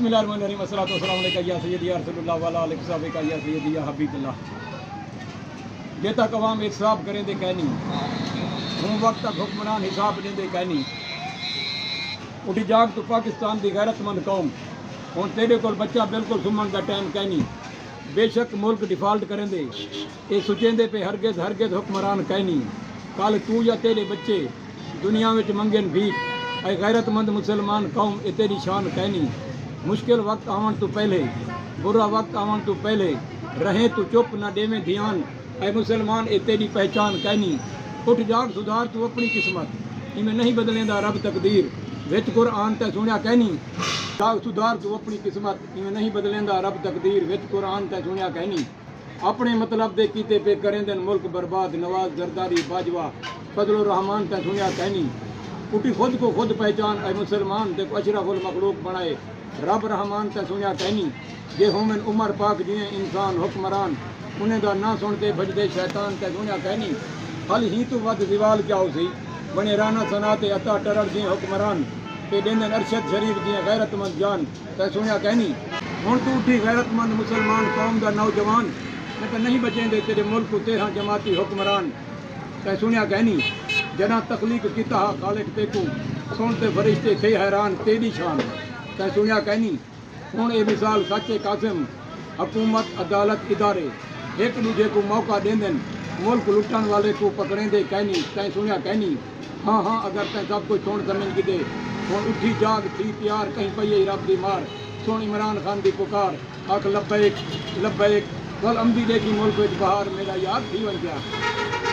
बिस्मिल्लाहिर्रहमानिर्रहीम अस्सलातु वस्सलामु अलैका या सय्यदी या रसूलुल्लाह व अला आलिहि वसहबिका या सय्यदी या हबीबल्लाह। जे तक अवाम हिसाब करें दे कहनी हूँ वक्त तक हुक्मरान हिसाब देंदे कहनी उठी जाग तो पाकिस्तान की गैरतमंद कौम हूँ तेरे को बच्चा बिल्कुल सुमन का टाइम कहनी बेशक मुल्क डिफाल्ट करें दे ये सुचेंदे पे हरगिज़ हरगिज़ हुक्मरान कहनी कल तू या तेरे बच्चे दुनिया में मंगन भीख ऐ गैरतमंद मुसलमान कौम ये तेरी शान कहनी मुश्किल वक्त आवन तो पहले बुरा वक्त आवन तो पहले रहे तो चुप न देवे ध्यान ऐ मुसलमान ये तेरी पहचान कहनी उठ जाग सुधार तू अपनी किस्मत इमें नहीं बदलेंदा रब तकदीर विच कुरान ते सुनिया कहनी जाग सुधार तू अपनी किस्मत इमें नहीं बदलेंदा रब तकदीर विच कुरान ते सुनिया कहनी अपने मतलब दे कीते पे करें दिन मुल्क बर्बाद नवाज जरदारी बाजवा फजलुर रहमान ते सुनिया कहनी उठी खुद को खुद पहचान ऐ मुसलमान देखो अशरफुल मखलूक बनाए रब रहमान ते सुनिया कहनी जे होमन उमर पाक जिए इंसान हुक्मरान उन्हें दा ना सुनते भजदे शैतान ते सुनिया कहनी हल ही तो वध दिवाल क्या हो सी बने राना सनाते अता टरड़ जिए हुक्मरान ते देंदन अरशद शरीफ जिए गैरतमंद जान ते सुनिया कहनी हुण तू उठी गैरतमंद मुसलमान कौम दा नौजवान लेकिन नहीं बचेंदे तेरे मुल्क को 13 जमाती हुक्मरान ते सुनिया कहनी जना तकलीक किता खालिक तेकू सुनते फरिश्ते थे हैरान तेरी शान तै सुनिया कहनी हुण ये मिसाल सच्चे कासिम हुकूमत अदालत इदारे एक दूजे को मौका देंदन मुल्क लुटन वाले को पकड़ेंदे कहनी तै सुनिया कहनी हाँ हाँ अगर तै सब कुछ सुन समझ गिदे हुण उठी जाग थी प्यार कहीं पई रब दी मार सुन इमरान खान दी पुकार आख लब्बैक लब्बैक कल अमदी देखी मुल्क विच बहार मेरा याद थी वन गया।